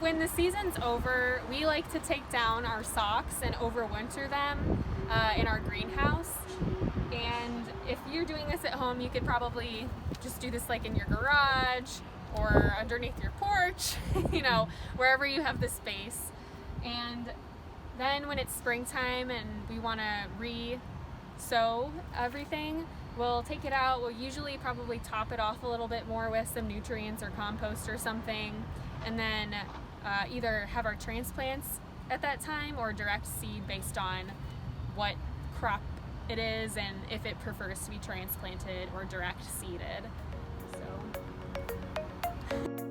when the season's over, we like to take down our socks and overwinter them in our greenhouse. And if you're doing this at home, you could probably just do this like in your garage or underneath your porch, you know, wherever you have the space. And then when it's springtime and we want to re-sow everything, we'll take it out. We'll usually probably top it off a little bit more with some nutrients or compost or something, and then either have our transplants at that time or direct seed based on what crop it is and if it prefers to be transplanted or direct seeded. So